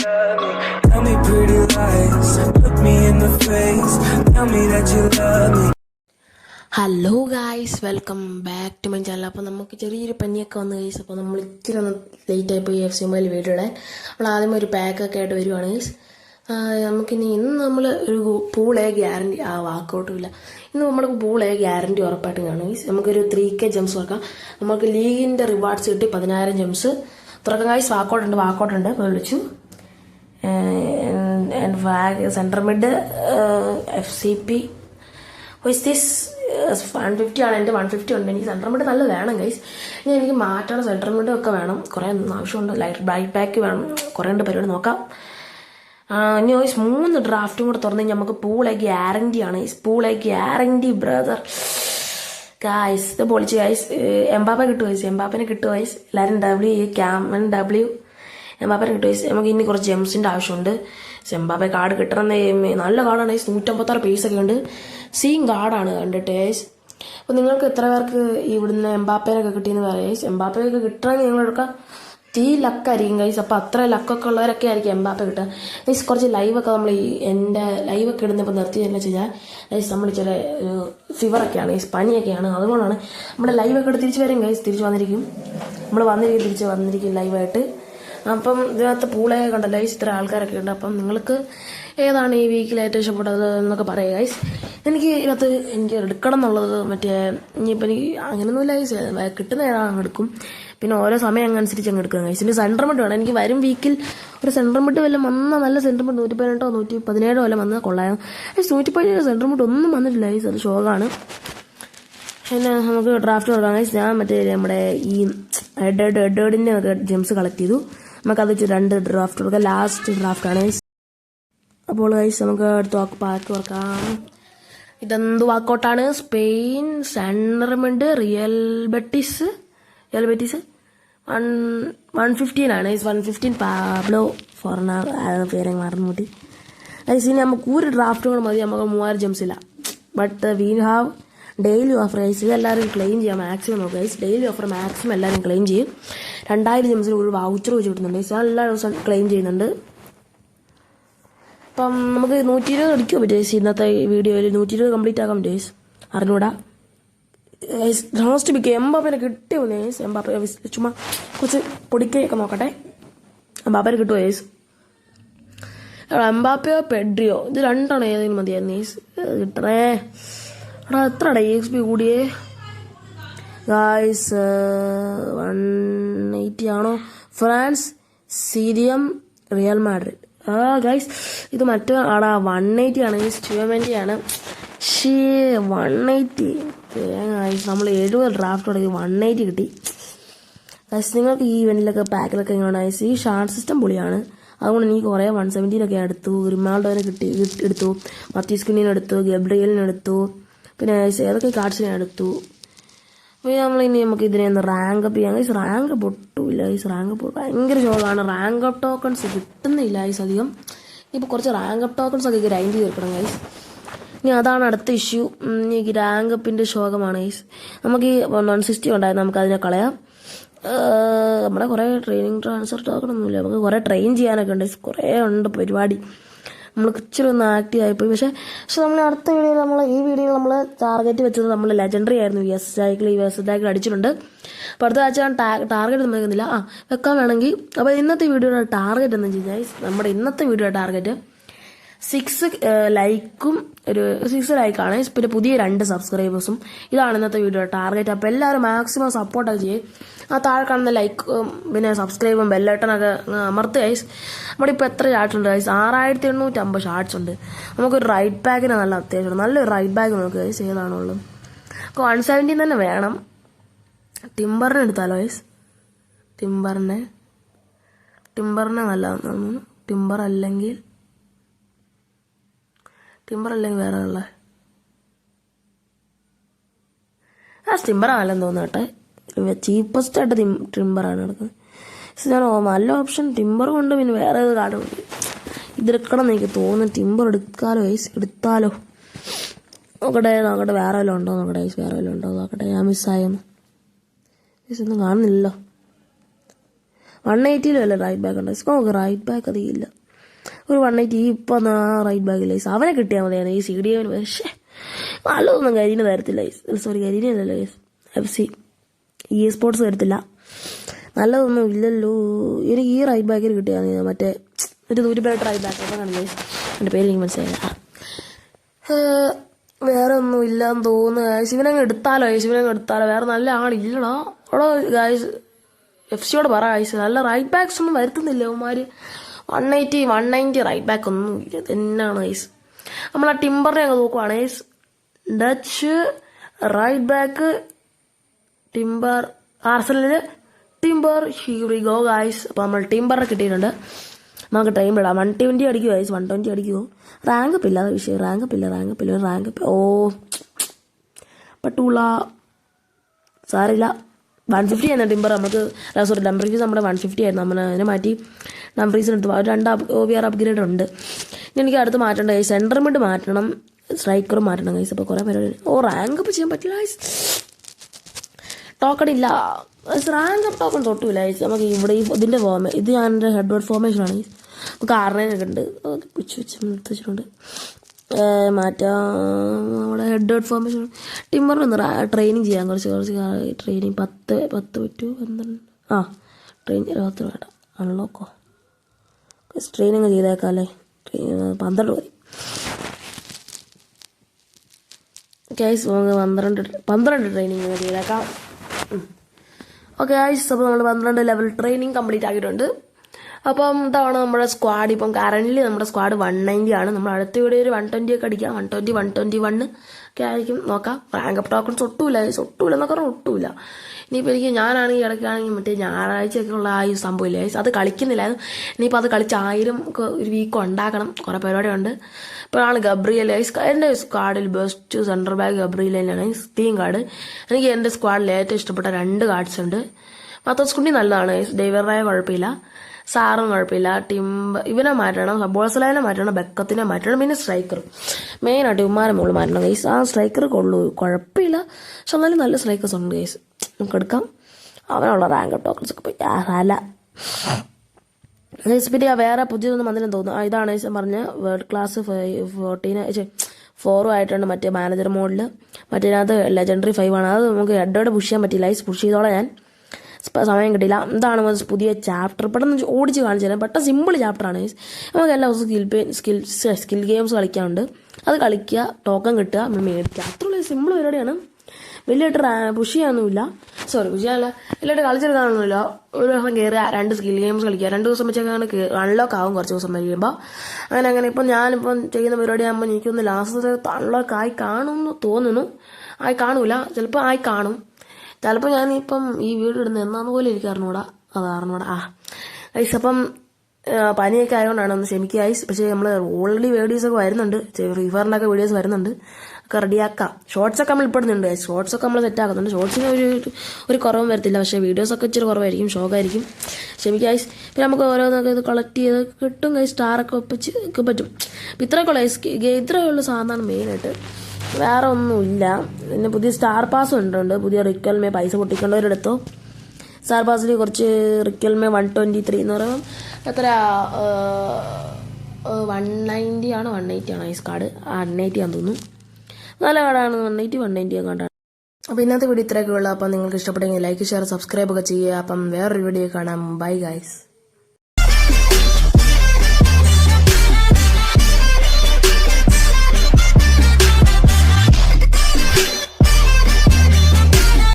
love me. Tell me pretty lies, look me in the face. Tell me that you love me. Hello guys, welcome back to my channel. അപ്പോൾ നമുക്ക് ചെറിയൊരു പനിയൊക്കെ വന്നു guys. അപ്പോൾ നമ്മൾ ഇച്ചിരി ഒന്ന് ലേറ്റായി പോയി FC മൊബൈൽ വീഡിയോ ഇടാൻ. നമ്മൾ ആദ്യം ഒരു പാക്കൊക്കെ ആയിട്ട് വരുവാണ് ഗൈസ്. നമുക്കിനി ഇന്ന് നമ്മൾ ഒരു പൂളേ ഗ്യാരണ്ടി വാക്കൗട്ടുമില്ല. ഇന്ന് നമ്മൾ പൂളേ ഗ്യാരണ്ടി ഉറപ്പായിട്ടും കാണും ഗൈസ്. നമുക്കൊരു 3K ജംസ് തുറക്കാം. നമുക്ക് ലീഗിൻ്റെ റിവാർഡ്സ് കിട്ടി 10,000 ജംസ് തുറക്കാം ഗൈസ്. വാക്കൗട്ടുണ്ട് ഇപ്പോൾ വിളിച്ചു. സെൻട്രൽ മിഡ് FCP ദിസ് 150 ആണ്. എൻ്റെ 150 ഉണ്ട്. എനിക്ക് സെൻട്രൽ മിഡ് നല്ല വേണം ഗൈസ്. ഇനി എനിക്ക് മാറ്റണം. സെൻട്രൽ മിഡ് ഒക്കെ വേണം. കുറേ ആവശ്യമുണ്ട്. ലൈറ്റ് ബാക്ക് വേണം. കുറേ ഉണ്ട് പരിപാടി നോക്കാം. ഇനി ഗൈസ് 3 ഡ്രാഫ്റ്റും കൂടെ തുറന്നു കഴിഞ്ഞാൽ നമുക്ക് പൂളെ ഗ്യാരണ്ടി ആണ്. പൂളെ ഗ്യാരണ്ടി ബ്രദർ ഗൈസ്. ഇത് പൊളിച്ച് ഗൈസ്. എംബാപ്പെ കിട്ടും ഗൈസ്. എംബാപ്പനെ കിട്ടും ഗൈസ്. എല്ലാവരും W എംബാപ്പനെ കിട്ടും ഗൈസ്. നമുക്ക് ഇനി കുറച്ച് ജെംസിൻ്റെ ആവശ്യമുണ്ട്. എംബാപ്പെ കാർഡ് കിട്ടണം. നല്ല കാർഡാണ് ഗൈസ്. 156 പീസൊക്കെ ഉണ്ട്. സീം കാർഡാണ് കണ്ടിട്ട് ഗൈസ്. അപ്പോൾ നിങ്ങൾക്ക് എത്ര പേർക്ക് ഇവിടുന്ന് എംബാപ്പേനൊക്കെ കിട്ടിയെന്ന് പറയാം ഗൈസ്. എംബാപ്പയൊക്കെ കിട്ടണമെങ്കിൽ നിങ്ങളെടുക്കാം. ലക്കായിരിക്കും ഗൈസ്. അപ്പോൾ അത്ര ലക്കൊക്കെ ഉള്ളവരൊക്കെ ആയിരിക്കും എംബാപ്പ കിട്ടുക ഗൈസ്. കുറച്ച് ലൈവൊക്കെ നമ്മൾ എൻ്റെ ലൈവൊക്കെ ഇടുന്നപ്പോൾ നിർത്തി തന്നെ വെച്ചാൽ ഗൈസ് നമ്മൾ ചില ഫീവറൊക്കെയാണ് ഗൈസ്, പനിയൊക്കെയാണ്. അതുകൊണ്ടാണ് നമ്മുടെ ലൈവൊക്കെ ഇട്ട് തിരിച്ച് വരും ഗൈസ്. തിരിച്ച് വന്നിരിക്കും. തിരിച്ച് വന്നിരിക്കും ലൈവായിട്ട്. അപ്പം ഇതിനകത്ത് പൂളെ കണ്ടല്ലോ ഗൈസ്. ഇത്ര ആൾക്കാരൊക്കെ ഉണ്ട്. അപ്പം നിങ്ങൾക്ക് ഏതാണ് ഈ വീക്കിൽ ഏറ്റവും ഇഷ്ടപ്പെട്ടത് എന്നൊക്കെ പറയുക ഗൈസ്. എനിക്ക് എടുക്കണം എന്നുള്ളത് ഇനിയിപ്പോൾ എനിക്ക് അങ്ങനെയൊന്നുമില്ല ഗൈസ്. കിട്ടുന്ന ഏതാണ് എടുക്കും. പിന്നെ ഓരോ സമയം അനുസരിച്ച് അങ്ങ് എടുക്കുക ഗൈസ്. പിന്നെ സെൻട്രൽ മിഡ് വേണം. എനിക്ക് വരും വീക്കിൽ ഒരു സെൻട്രൽ മിഡ് വല്ല വന്നാൽ നല്ല സെൻട്രൽ മിഡ് 118 117 വല്ല വന്നാൽ കൊള്ളാം. 117 സെൻട്രൽ മിഡ് ഒന്നും വന്നിട്ടില്ല ഗൈസ്. അത് ഷോക്കാണ്. പിന്നെ നമുക്ക് ഡ്രാഫ്റ്റ് കൊടുക്കാം ഗൈസ്. ഞാൻ നമ്മുടെ ഈ എഡേഡിൻ്റെ ഒക്കെ ജെംസ് കളക്ട് ചെയ്തു. നമുക്കത് 2 ഡ്രാഫ്റ്റ് കൊടുക്കാം. ലാസ്റ്റ് ഡ്രാഫ്റ്റാണ് ഗൈസ്. അപ്പോൾ ഗൈസ് നമുക്ക് അടുത്ത പാക്ക് തുറക്കാം. ഇതെന്ത് വാക്കൗട്ടാണ്? Spain central mid Real Betis 115 ആണ് ഗൈസ്. 115 പാബ്ലോ ഫോർണർ പേരെ മറന്നുകൂട്ടി ഗൈസ്. ഇനി നമുക്ക് ഒരു ഡ്രാഫ്റ്റ് കൂടെ മതി. നമുക്ക് 3000 ജെംസ് ഇല്ല. But we have daily offer guys. ഇതെല്ലാവരും ക്ലെയിം ചെയ്യാം മാക്സിമം നോക്കുക ഗൈസ്. ഡെയിലി ഓഫർ മാക്സിമം എല്ലാവരും ക്ലെയിം ചെയ്യും. 2000 ജെംസിന് ഒരു വൗച്ചർ വെച്ച് കിട്ടുന്നുണ്ട് ഗൈസ്. ഞാൻ എല്ലാ ദിവസവും ക്ലെയിം ചെയ്യുന്നുണ്ട്. അപ്പം നമുക്ക് 120 അടിക്കാൻ പറ്റും ഗൈസ്. ഇന്നത്തെ വീഡിയോയിൽ 120 കംപ്ലീറ്റ് ആക്കാൻ പറ്റും ഗൈസ്. അറിഞ്ഞൂടാ ഗൈസ്. ലാസ്റ്റ് ബിക്ക് എംബാപ്പനെ കിട്ടിയോ ഗൈസ്. എംബാപ്പ ചുമ്മാ കുറച്ച് പൊടിക്കയൊക്കെ നോക്കട്ടെ. എംബാപ്പനെ കിട്ടുമോ ഗൈസ്? എംബാപ്പയോ പെഡ്രിയോ ഇത് രണ്ടാണോ ഏതെങ്കിലും മതിയായിരുന്നു ഗൈസ്. കിട്ടണേ. എത്രടാ EXP കൂടിയേ ഗൈസ്? 180 ആണോ? France സീരിയം real Madrid guys. ഇത് മറ്റേ 180 ആണ് ഗൈസ്. 220 ആണ്. 180 ഗൈസ്. നമ്മൾ 70 ഡ്രാഫ്റ്റ് തുടങ്ങി 180 കിട്ടി ഗൈസ്. നിങ്ങൾക്ക് ഈ ഇവന്റിലൊക്കെ പാക്കിലൊക്കെ എങ്ങനെയാണ് ഗൈസ്? ഈ ഷാർട്ട് സിസ്റ്റം പൊളിയാണ്. അതുകൊണ്ട് എനിക്ക് കുറേ 170 എടുത്തു. റിമാൾഡോനെ എടുത്തു. മത്തീസ് കുഞ്ഞിനെ എടുത്തു. ഗബ്രിയലിനെ എടുത്തു. പിന്നെ ഏതൊക്കെ കാർഡ്സിനെ എടുത്തു. അപ്പോൾ നമുക്ക് ഇതിനെ ഒന്ന് റാങ്ക് അപ്പ് ചെയ്യാം ഗൈസ്. റാങ്ക് പൊട്ടില്ല ഗൈസ്. റാങ്ക് ഭയങ്കര ഷോക്കാണ്. റാങ്ക് അപ്പ് ടോക്കൺസ് കിട്ടുന്നില്ല ഗൈസ് അധികം. ഇപ്പോൾ കുറച്ച് റാങ്ക് അപ്പ് ടോക്കൺസ് ഒക്കെ ഗ്രൈൻഡ് തീർക്കണം ഗൈസ്. ഇനി അതാണ് അടുത്ത ഇഷ്യൂ. എനിക്ക് റാങ്ക് അപ്പിൻ്റെ ശോകമാണ് ഗൈസ്. നമുക്ക് ഈ 160 ഉണ്ടായിരുന്നു. നമുക്ക് അതിനെ കളയാം. നമ്മുടെ കുറേ ട്രെയിനിങ് ട്രാൻസ്ഫർ ടോക്കണൊന്നുമില്ല. നമുക്ക് കുറേ ട്രെയിൻ ചെയ്യാനൊക്കെ ഉണ്ട് ഗൈസ്. കുറേ ഉണ്ട് പരിപാടി. നമ്മൾ ഇച്ചിരി ഒന്ന് ആക്റ്റീവ് ആയിപ്പോയി. പക്ഷേ നമ്മൾ അടുത്ത വീഡിയോയിൽ ഈ വീഡിയോയിൽ നമ്മൾ ടാർഗറ്റ് വെച്ചത് നമ്മൾ ലെജൻഡറി ആയിരുന്നു. VS സൈക്കിൾ അടിച്ചിട്ടുണ്ട്. അപ്പോൾ അടുത്ത ആഴ്ച ടാർഗറ്റ് നമ്മൾ വെക്കുന്നില്ല. വെക്കാൻ വേണമെങ്കിൽ. അപ്പോൾ ഇന്നത്തെ വീഡിയോയുടെ ടാർഗറ്റ് എന്ന് വെച്ച് കഴിഞ്ഞാൽ നമ്മുടെ ഇന്നത്തെ വീഡിയോയുടെ ടാർഗറ്റ് 6 ലൈക്കും 6 ലൈക്കാണ്. പിന്നെ പുതിയ 2 സബ്സ്ക്രൈബേഴ്സും. ഇതാണ് ഇന്നത്തെ വീഡിയോയുടെ ടാർഗറ്റ്. അപ്പോൾ എല്ലാവരും മാക്സിമം സപ്പോർട്ടൊക്കെ ചെയ്യും. താഴെ കാണുന്ന ലൈക്ക് പിന്നെ സബ്സ്ക്രൈബും ബെല്ലൈട്ടനൊക്കെ അമർത്ത് ഗൈസ്. നമ്മുടെ ഇപ്പോൾ എത്ര ഷാർട്സ് ഉണ്ട് ഗൈസ്? 6850 ഷാർട്സ് ഉണ്ട്. നമുക്കൊരു റൈറ്റ് ബാക്കിന് നല്ല അത്യാവശ്യമാണ്. നല്ലൊരു റൈറ്റ് ബാക്ക് നോക്കുക ഗൈസ്. ഏതാണുള്ളത്? അപ്പോൾ 170 തന്നെ വേണം. ടിംബറിനെ എടുത്താലോ ഗൈസ്? ടിംബറിനെ നല്ലതാണ്. ടിംബർ അല്ലെങ്കിൽ വേറെ ഉള്ള ടിംബറാണ് നല്ലതെന്ന് തോന്നട്ടെ. ചീപ്പസ്റ്റ് ആയിട്ട് ടിംബറാണ് എടുക്കുന്നത്. ഞാൻ നല്ല ഓപ്ഷൻ ടിംബർ കൊണ്ട് പിന്നെ വേറെ ഏത് കാർഡ് മതി. ഇതെടുക്കണം എന്ന് എനിക്ക് തോന്നുന്നു. ടിംബർ എടുത്താലോ നോക്കട്ടെ. വേറെ വല്ലതും ഉണ്ടോ നോക്കട്ടെ. ഞാൻ മിസ്സായെന്ന് ഒന്നും കാണുന്നില്ലല്ലോ. 180 അല്ല റൈറ്റ് ബാക്ക് ഉണ്ട്. നമുക്ക് റൈറ്റ് ബാക്ക് അധികം ഇല്ല. ഒരു 180 ഇപ്പം റൈറ്റ് ബാക്കില്ല. അവനെ കിട്ടിയാൽ മതിയാണ് ഈ CDM. പക്ഷേ നല്ലതൊന്നും കരിന് തരത്തില്ല. സോറി, കരിന് അല്ലല്ലോ, FC EA സ്പോർട്സ് തരത്തില്ല. നല്ലതൊന്നും ഇല്ലല്ലോ. എനിക്ക് ഈ റൈറ്റ് ബാക്കിൽ കിട്ടിയാൽ മറ്റേ ഒരു ദൂരപ്പെട്ട് റൈറ്റ് ബാക്ക് അപ്പം കാണുന്നത്. എൻ്റെ പേര് എനിക്ക് മനസ്സിലായില്ല. വേറെ ഒന്നും ഇല്ലാന്ന് തോന്നുന്നു. ഇവനങ്ങ് എടുത്താലോ വേറെ നല്ല ആളില്ലടാ അവിടെ. ഗായ്സ് FC പറ ഗായ്സ്, നല്ല റൈറ്റ് ബാക്സ് ഒന്നും വരുത്തുന്നില്ല അവന്മാർ. 190 റൈറ്റ് ബാക്ക് ഒന്നും ഇല്ല. എന്നാണ് ഗൈസ്. നമ്മൾ ആ ടിംബറിനെ അങ്ങ് നോക്കുവാണ് guys. Dutch right back Timber, ആർസനലിന് ടിംബർ. Here go guys. അപ്പോൾ നമ്മൾ ടിംബറിനെ കിട്ടിയിട്ടുണ്ട്. നമുക്ക് ടൈം ഇടാം. 120 അടിക്കുമോ ഗൈസ്? 120 അടിക്കുമോ? റാങ്കപ്പ് ഇല്ലാതെ വിഷയം. റാങ്കപ്പ് ഓ പട്ടൂള സാറില്ല. 150 ആയിരുന്നു ടിംബർ. നമുക്ക് സോറി ഡംഫ്രീസ് നമ്മുടെ 150 ആയിരുന്നു. നമ്മൾ അതിനെ മാറ്റി ഡംഫ്രീസിന് എടുത്തു. 2 OBR അപ്ഗ്രേഡ് ഉണ്ട്. എനിക്ക് അടുത്ത് മാറ്റേണ്ട ഗൈസ്. സെൻറ്റർ മിഡ് മാറ്റണം, സ്ട്രൈക്കറും മാറ്റണം ഗൈസ്. അപ്പോൾ കുറേ പരിപാടി. റാങ്കപ്പ് ചെയ്യാൻ പറ്റില്ല ഗൈസ്. ടോക്കൺ ഇല്ല. റാങ്കപ്പ് ടോക്കൺ തൊട്ടില്ല ഗൈസ്. നമുക്ക് ഇവിടെ ഇതിൻ്റെ ഇത് ഞാൻ എൻ്റെ ഹെഡ്വേർഡ് ഫോർമേഷനാണ് ഗൈസ്. കാറിനൊക്കെ ഉണ്ട് വെച്ചിട്ടുണ്ട്. മാറ്റാം നമ്മുടെ ഹെഡ്വേർഡ് ഫോർമേഷൻ. ടിംബറിനൊന്ന് ട്രെയിനിങ് ചെയ്യാം. കുറച്ച് ട്രെയിനിങ് 10 പറ്റുമോ 12 ട്രെയിനിങ് 20 വേണ്ട. അൺലോക്കോ ട്രെയിനിങ് ചെയ്തേക്കാം അല്ലേ. 12 മതി ഗൈസ്. 12 ട്രെയിനിങ് ചെയ്തേക്കാം. Okay guys. അപ്പോൾ നമ്മൾ 12 ലെവൽ ട്രെയിനിങ് കംപ്ലീറ്റ് ആക്കിയിട്ടുണ്ട്. അപ്പം ഇതാണ് നമ്മുടെ സ്ക്വാഡ്. ഇപ്പം കറൻ്റ് നമ്മുടെ സ്ക്വാഡ് 190 ആണ്. നമ്മൾ അടുത്ത ഇവിടെ ഒരു 120 ഒക്കെ അടിക്കാം. 120 121 ഒക്കെ ആയിരിക്കും. നോക്കാം. റാങ്കപ്പ് ടോക്കൺസ് ഒട്ടുമില്ല എന്നൊക്കെ പറഞ്ഞാൽ ഒട്ടുമില്ല. ഇനിയിപ്പോൾ ഞാനാണെങ്കിൽ ഇടയ്ക്കാണെങ്കിൽ മറ്റേ ഞായറാഴ്ചയൊക്കെ ഉള്ള ആ ഒരു സംഭവമില്ല അത് കളിക്കുന്നില്ലായിരുന്നു. ഇനിയിപ്പോൾ അത് കളിച്ച് 1000 ഒരു വീക്ക് ഉണ്ടാക്കണം. കുറേ പരിപാടിയുണ്ട്. ഇപ്പോഴാണ് ഗബ്രിയൽ എൻ്റെ സ്ക്വാഡിൽ ബെസ്റ്റ് സെൻട്രൽ ബാക്ക് ഗബ്രിയൽ തന്നെയാണ്. ടീം കാർഡ് എനിക്ക് എൻ്റെ സ്ക്വാഡിൽ ഏറ്റവും ഇഷ്ടപ്പെട്ട 2 കാർഡ്സ് ഉണ്ട്. മത്തസ്കുണ്ടി നല്ലതാണ്. ഡൈവറായ കുഴപ്പമില്ല. സാറും കുഴപ്പമില്ല. ഇവനെ മാറ്റണം, ബോൾസലാനെ മാറ്റണം, ബെക്കത്തിനെ മാറ്റണം, പിന്നെ സ്ട്രൈക്കർ മെയിനായിട്ട് ഇവന്മാരെ മുകളിൽ മാറ്റണം ഗൈസ്. ആ സ്ട്രൈക്കർ കൊള്ളൂ, കുഴപ്പമില്ല. പക്ഷെ എന്നാലും നല്ല സ്ട്രൈക്കേഴ്സ് ഉണ്ട് ഗൈസ്. നമുക്ക് എടുക്കാം. അവനുള്ള റാങ്ക് ടോക്കൺസ് ഒക്കെ പോയി അല്ല ഗൈസ്. പിന്നെ വേറെ പുതിയതൊന്നും വന്നില്ലെന്ന് തോന്നുന്നു. ഇതാണ് ഗൈസ് പറഞ്ഞ വേൾഡ് ക്ലാസ് 4 ആയിട്ടുണ്ട് മറ്റേ മാനേജർ മോഡിൽ. മറ്റേതിനകത്ത് ലെജൻഡറി 5 ആണ്. അത് നമുക്ക് ഹെഡോടെ പുഷ് ചെയ്യാൻ പറ്റില്ല ഗൈസ്. പുഷ് ചെയ്തോളാം ഞാൻ. സമയം കിട്ടിയില്ല. എന്താണ് പുതിയ ചാപ്റ്റർ പെട്ടെന്ന് ഓടിച്ച് കാണിച്ചു തരാം. പെട്ടെന്ന് സിമ്പിൾ ചാപ്റ്ററാണ്. നമുക്ക് എല്ലാ ദിവസവും സ്കിൽ ഗെയിംസ് കളിക്കാനുണ്ട്. അത് കളിക്കുക, ടോക്കൺ കിട്ടുക, നമ്മൾ മേടിക്കുക. അത്രയുള്ള സിമ്പിൾ പരിപാടിയാണ്. വലിയായിട്ട് പുഷ് ചെയ്യാനൊന്നുമില്ല. പുഷ് ചെയ്യാനല്ല, വലിയായിട്ട് കളിച്ചെടുക്കാനൊന്നുമില്ല. ഒരു ദിവസം കയറുക, 2 സ്കിൽ ഗെയിംസ് കളിക്കുക. 2 ദിവസം വെച്ചൊക്കെ അൺലോക്ക് ആവും. കുറച്ച് ദിവസം കഴിയുമ്പോൾ അങ്ങനെ ഇപ്പം ഞാനിപ്പം ചെയ്യുന്ന പരിപാടി ആകുമ്പോൾ എനിക്കൊന്ന് ലാസ്റ്റ് അൺലോക്ക് ആയി കാണുമെന്ന് തോന്നുന്നു. ആയി കാണൂല, ചിലപ്പോൾ ആയി കാണും. ചിലപ്പോൾ ഞാനിപ്പം ഈ വീഡിയോ ഇടുന്നത് എന്നാന്ന് പോലും എനിക്ക് അറിഞ്ഞൂടാ. ഐസ് അപ്പം പനിയൊക്കെ ആയതുകൊണ്ടാണ്. ഒന്ന് ക്ഷമിക്കുക ഐസ്. പക്ഷേ നമ്മൾ ഓൾറെഡി വീഡിയോസൊക്കെ വരുന്നുണ്ട്. ഫ്രീ ഫയറിൻ്റെയൊക്കെ വീഡിയോസ് വരുന്നുണ്ട്. ഒക്കെ റെഡിയാക്കാം. ഷോർട്സൊക്കെ നമ്മൾ ഇപ്പെടുന്നുണ്ട്. ഷോർട്സൊക്കെ നമ്മൾ സെറ്റാക്കുന്നുണ്ട്. ഷോർട്സിന് ഒരു കുറവും വരത്തില്ല. പക്ഷേ വീഡിയോസൊക്കെ ഇച്ചിരി കുറവായിരിക്കും, ഷോക്കായിരിക്കും. ക്ഷമിക്കുക ഐസ്. പിന്നെ നമുക്ക് ഓരോന്നൊക്കെ ഇത് കളക്ട് ചെയ്ത് കിട്ടും കൈ. സ്റ്റാറൊക്കെ ഒപ്പിച്ച് ഒക്കെ പറ്റും. അപ്പം ഇത്രയൊക്കെയുള്ള ഐസ്. ഇത്രയുള്ള സാധനമാണ് മെയിനായിട്ട്. വേറെ ഒന്നുമില്ല. പിന്നെ പുതിയ സ്റ്റാർ പാസ് ഉണ്ട്. പുതിയ റിക്കൽമേ പൈസ പൊട്ടിക്കേണ്ടവരെടുത്തോ. സ്റ്റാർ പാസിൽ കുറച്ച് റിക്കൽമേ 123 എന്ന് പറയുമ്പോൾ എത്ര 190 ആണോ 180 ആണോ ഐസ് കാർഡ്? 180 ആണെന്ന് തോന്നുന്നു. നല്ല കാർഡാണ്. 190 കാർഡാണ്. അപ്പോൾ ഇന്നത്തെ വീഡിയോ ഇത്രയൊക്കെ ഉള്ളൂ. അപ്പം നിങ്ങൾക്ക് ഇഷ്ടപ്പെട്ടെങ്കിൽ ലൈക്ക്, ഷെയർ, സബ്സ്ക്രൈബ് ഒക്കെ ചെയ്യുക. അപ്പം വേറൊരു വീഡിയോ കാണാം. Bye guys.